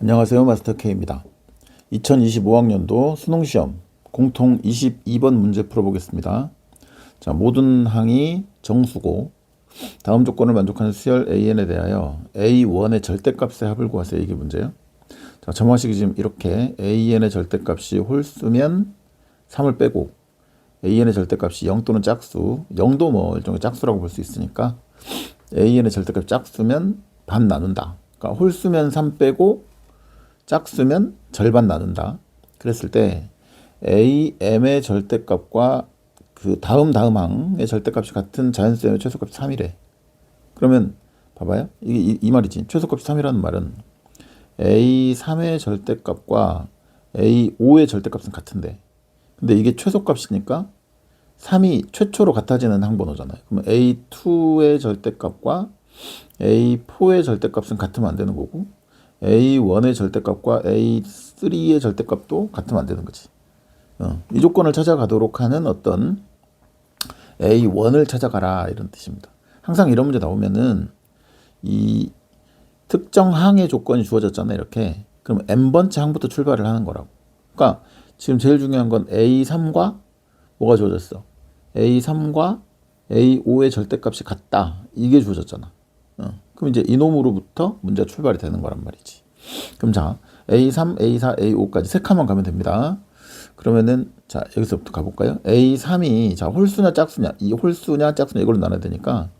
안녕하세요. 마스터 K입니다. 2025학년도 수능시험 공통 22번 문제 풀어보겠습니다. 자, 모든 항이 정수고 다음 조건을 만족하는 수열 AN에 대하여 A1의 절대값의 합을 구하세요. 이게 문제예요. 자, 점화식이 지금 이렇게 AN의 절대값이 홀수면 3을 빼고 AN의 절대값이 0 또는 짝수, 0도 뭐 일종의 짝수라고 볼 수 있으니까 AN의 절대값 짝수면 반 나눈다. 그러니까 홀수면 3 빼고 짝수면 절반 나눈다. 그랬을 때 AM의 절대값과 그 다음 항의 절대값이 같은 자연수의 최소값이 3이래. 그러면 봐봐요. 이게 이 말이지. 최소값이 3이라는 말은 A3의 절대값과 A5의 절대값은 같은데, 근데 이게 최소값이니까 3이 최초로 같아지는 항번호잖아요. 그러면 A2의 절대값과 A4의 절대값은 같으면 안 되는 거고, A1의 절대값과 A3의 절대값도 같으면 안 되는 거지. 이 조건을 찾아가도록 하는 어떤 A1을 찾아가라 이런 뜻입니다. 항상 이런 문제 나오면은 이 특정 항의 조건이 주어졌잖아요. 이렇게. 그럼 n번째 항부터 출발을 하는 거라고. 그러니까 지금 제일 중요한 건 A3과 뭐가 주어졌어? A3과 A5의 절대값이 같다. 이게 주어졌잖아. 그럼 이제 이놈으로부터 문제가 출발이 되는 거란 말이지. 그럼 자, A3, A4, A5까지 세 칸만 가면 됩니다. 그러면은 자, 여기서부터 가볼까요? A3이 자, 홀수냐 짝수냐, 이 홀수냐 짝수냐 이걸로 나눠야 되니까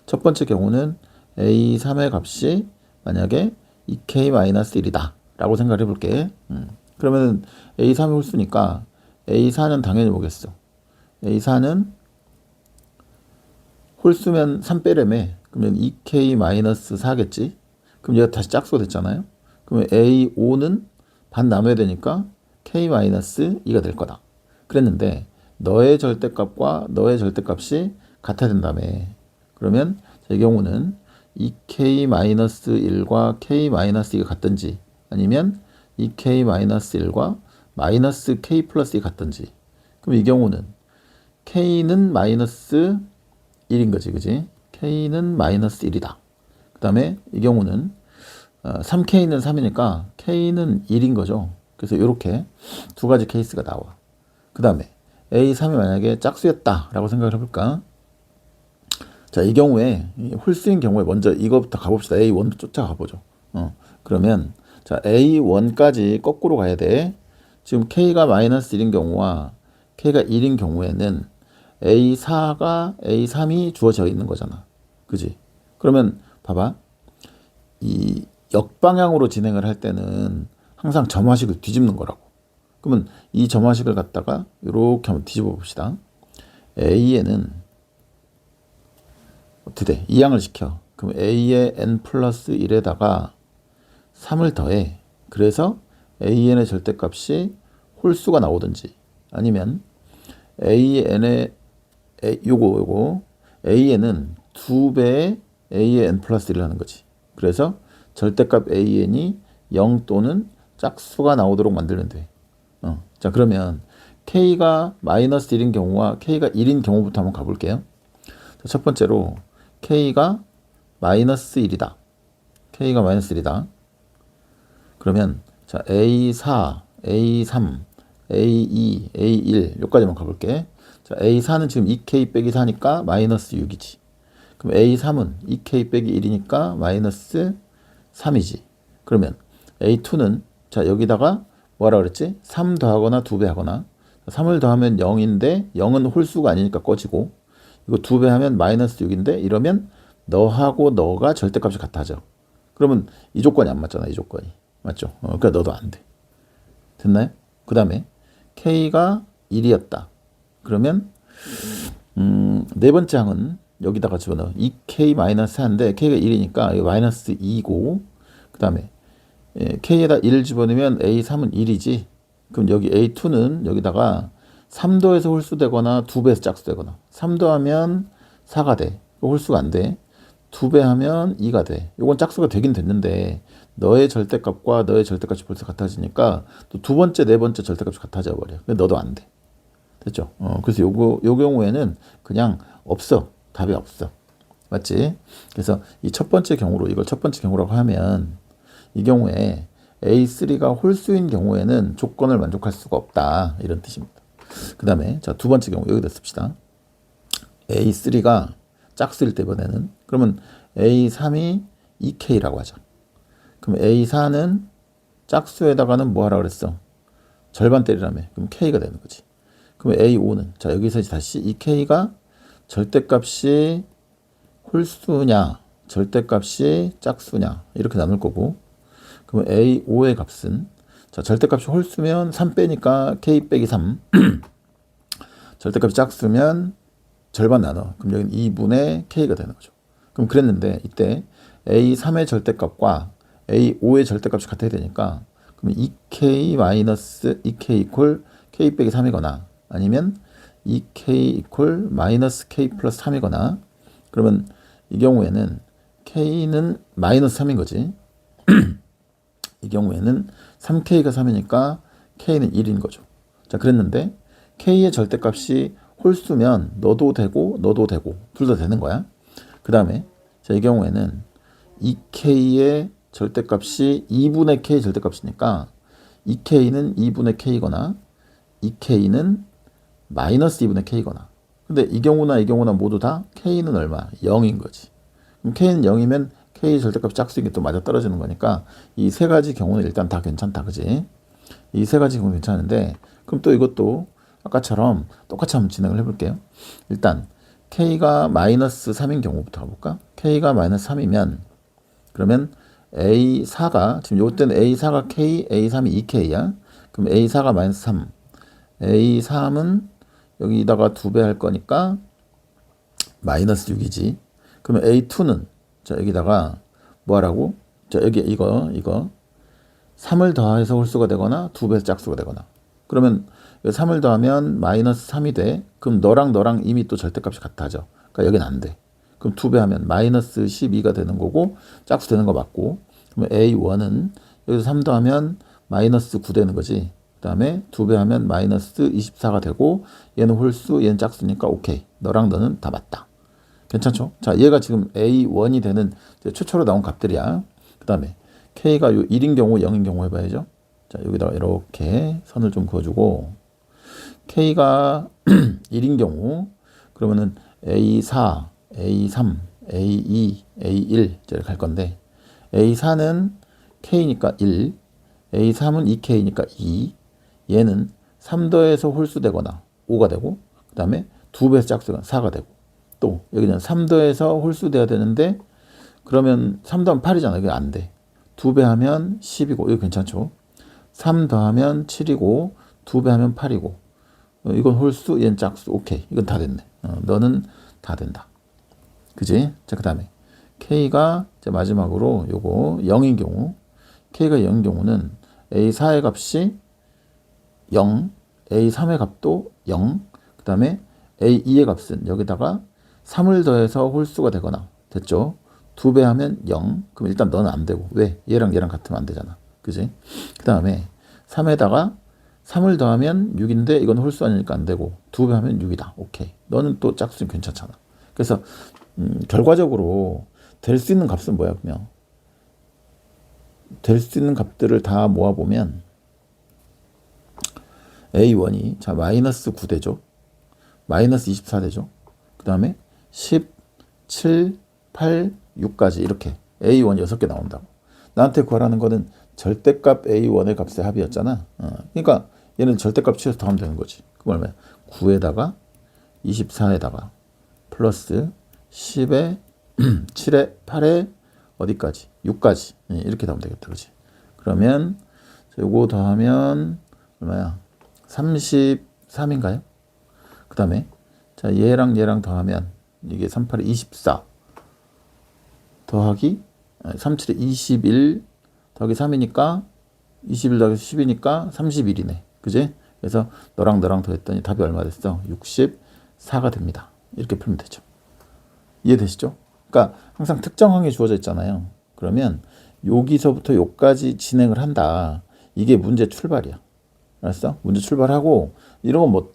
첫 번째 경우는 A3의 값이 만약에 2K-1이다 라고 생각을 해볼게. 그러면은 A3이 홀수니까 A4는 당연히 뭐겠어? A4는 홀수면 3 빼려며. 그러면 2K-4겠지. 그럼 얘가 다시 짝수가 됐잖아요. 그러면 A5는 반 나눠야 되니까 K-2가 될 거다. 그랬는데 너의 절대값과 너의 절대값이 같아야 된다며. 그러면 이 경우는 2K-1과 K-2가 같든지 아니면 2K-1과 마이너스 K 플러스 2가 같든지. 그럼 이 경우는 K는 마이너스 1인 거지, 그지? K는 마이너스 1이다. 그 다음에 이 경우는 3K는 3이니까 K는 1인 거죠. 그래서 이렇게 두 가지 케이스가 나와. 그 다음에 A3이 만약에 짝수였다라고 생각을 해볼까? 자, 이 경우에 홀수인 경우에 먼저 이거부터 가봅시다. A1부터 쫓아가보죠. 그러면 자, A1까지 거꾸로 가야 돼. 지금 K가 마이너스 1인 경우와 K가 1인 경우에는 A4가 A3이 주어져 있는 거잖아. 그지? 그러면 봐봐. 이 역방향으로 진행을 할 때는 항상 점화식을 뒤집는 거라고. 그러면 이 점화식을 갖다가 이렇게 한번 뒤집어 봅시다. A에는 어떻게 돼? 이항을 시켜. 그럼 A의 n 플러스 1에다가 3을 더해. 그래서 AN의 절대값이 홀수가 나오든지 아니면 AN의 요거 AN은 2배의 A의 n 플러스 1을 하는 거지. 그래서 절대값 AN이 0 또는 짝수가 나오도록 만들면 돼. 자, 그러면 K가 마이너스 1인 경우와 K가 1인 경우부터 한번 가볼게요. 자, 첫 번째로 K가 마이너스 1이다. K가 마이너스 1이다. 그러면 자, A4, A3, A2, A1 여기까지만 가볼게. 자, A4는 지금 2K 빼기 4니까 마이너스 6이지. 그럼 A3은 2K 빼기 1이니까 마이너스 3이지. 그러면 A2는 자, 여기다가 뭐라 그랬지? 3 더하거나 2배 하거나. 3을 더하면 0인데 0은 홀수가 아니니까 꺼지고, 이거 2배 하면 마이너스 6인데 이러면 너하고 너가 절대값이 같아져. 그러면 이 조건이 안 맞잖아. 이 조건이 맞죠? 그러니까 너도 안 돼. 됐나요? 그 다음에 K가 1이었다. 그러면 네 번째 항은 여기다가 집어넣어. 2K-4인데 K가 1이니까 이거 마이너스 2고, 그 다음에 K에다 1을 집어넣으면 A3은 1이지. 그럼 여기 A2는 여기다가 3도에서 홀수되거나 2배에서 짝수되거나, 3도 하면 4가 돼. 홀수가 안 돼. 2배 하면 2가 돼. 이건 짝수가 되긴 됐는데 너의 절대값과 너의 절대값이 벌써 같아지니까 또 두 번째, 네 번째 절대값이 같아져 버려. 근데 너도 안 돼. 됐죠? 그래서 요 경우에는 그냥 없어. 답이 없어. 맞지? 그래서 이 첫 번째 경우로, 이걸 첫 번째 경우라고 하면 이 경우에 A3가 홀수인 경우에는 조건을 만족할 수가 없다. 이런 뜻입니다. 그 다음에 자, 두 번째 경우 여기다 씁시다. A3가 짝수일 때 이번에는 그러면 A3이 2K라고 하죠. 그럼 A4는 짝수에다가는 뭐 하라 그랬어? 절반 때리라며. 그럼 K가 되는 거지. 그럼 A5는 자 여기서 다시 이 K가 절대값이 홀수냐 절대값이 짝수냐 이렇게 나눌 거고 그럼 A5의 값은 자 절대값이 홀수면 3 빼니까 K 빼기 3 절대값이 짝수면 절반 나눠 그럼 여기는 2분의 K가 되는 거죠. 그럼 그랬는데 이때 A3의 절대값과 A5의 절대값이 같아야 되니까 그럼 2K 마이너스 2K 이퀄 K 빼기 3이거나 아니면 2K 이퀄 마이너스 K 플러스 3이거나 그러면 이 경우에는 K는 마이너스 3인 거지. 이 경우에는 3K가 3이니까 K는 1인 거죠. 자, 그랬는데 K의 절대값이 홀수면 너도 되고 둘 다 되는 거야. 그 다음에 자, 이 경우에는 2K의 절대값이 2분의 K 절대값이니까 2K는 2분의 K거나 2K는 마이너스 2분의 K거나 근데 이 경우나 모두 다 K는 얼마? 0인 거지. 그럼 K는 0이면 K 절대값 짝수인 게 또 맞아 떨어지는 거니까 이 세 가지 경우는 일단 다 괜찮다. 그지? 이 세 가지 경우 괜찮은데 그럼 또 이것도 아까처럼 똑같이 한번 진행을 해볼게요. 일단 K가 마이너스 3인 경우부터 가볼까? K가 마이너스 3이면 그러면 A4가 지금 요때는 A4가 K, A3이 2K야. 그럼 A4가 마이너스 3 A3은 여기다가 2배 할 거니까 마이너스 6이지. 그러면 A2는 자 여기다가 뭐 하라고? 자 여기 이거 3을 더해서 홀수가 되거나 2배에서 짝수가 되거나 그러면 3을 더하면 마이너스 3이 돼. 그럼 너랑 이미 또 절대값이 같아져. 그러니까 여긴 안 돼. 그럼 2배 하면 마이너스 12가 되는 거고 짝수 되는 거 맞고 그러면 A1은 여기서 3 더하면 마이너스 9 되는 거지. 그 다음에 2배 하면 마이너스 24가 되고 얘는 홀수 얘는 짝수니까 오케이. 너랑 너는 다 맞다. 괜찮죠? 자 얘가 지금 A1이 되는 최초로 나온 값들이야. 그 다음에 K가 요 1인 경우 0인 경우 해봐야죠. 자 여기다가 이렇게 선을 좀 그어주고 K가 1인 경우 그러면은 A4, A3, A2, A1 이렇게 갈 건데 A4는 K니까 1, A3은 2K니까 2 얘는 3 더해서 홀수되거나 5가 되고 그 다음에 2배에서 짝수가 4가 되고 또 여기는 3 더해서 홀수돼야 되는데 그러면 3 더하면 8이잖아. 이게 안 돼. 2배 하면 10이고 이거 괜찮죠? 3 더하면 7이고 2배 하면 8이고 이건 홀수 얘는 짝수 오케이. 이건 다 됐네. 너는 다 된다. 그지? 자, 그 다음에 K가 마지막으로 요거 0인 경우 K가 0인 경우는 A4의 값이 0, A3의 값도 0, 그 다음에 A2의 값은 여기다가 3을 더해서 홀수가 되거나 됐죠? 2배 하면 0, 그럼 일단 너는 안 되고 왜? 얘랑 같으면 안 되잖아. 그지? 그 다음에 3에다가 3을 더하면 6인데 이건 홀수 아니니까 안 되고 2배 하면 6이다. 오케이. 너는 또 짝수는 괜찮잖아. 그래서 결과적으로 될 수 있는 값은 뭐야 그러면? 될 수 있는 값들을 다 모아보면 A1이 자 마이너스 9 되죠. 마이너스 24 되죠. 그 다음에 10, 7, 8, 6까지 이렇게 A1 6개 나온다고. 나한테 구하라는 거는 절대값 A1의 값의 합이었잖아. 그러니까 얘는 절대값 취해서 더하면 되는 거지. 그럼 얼마야? 9에다가 24에다가 플러스 10에 7에 8에 어디까지? 6까지 이렇게 나오면 되겠다. 그렇지? 그러면 요거 더하면 얼마야? 33인가요? 그 다음에 자 얘랑 더하면 이게 3, 8에 24 더하기 3, 7에 21 더하기 3이니까 21 더하기 10이니까 31이네. 그지? 그래서 너랑 더했더니 답이 얼마 됐어? 64가 됩니다. 이렇게 풀면 되죠. 이해되시죠? 그러니까 항상 특정항이 주어져 있잖아요. 그러면 여기서부터 여기까지 진행을 한다. 이게 문제 출발이야. 알았어? 문제 출발하고 이런 건 뭐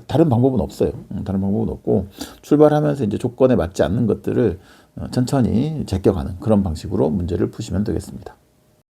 다른 방법은 없어요. 다른 방법은 없고 출발하면서 이제 조건에 맞지 않는 것들을 천천히 제껴가는 그런 방식으로 문제를 푸시면 되겠습니다.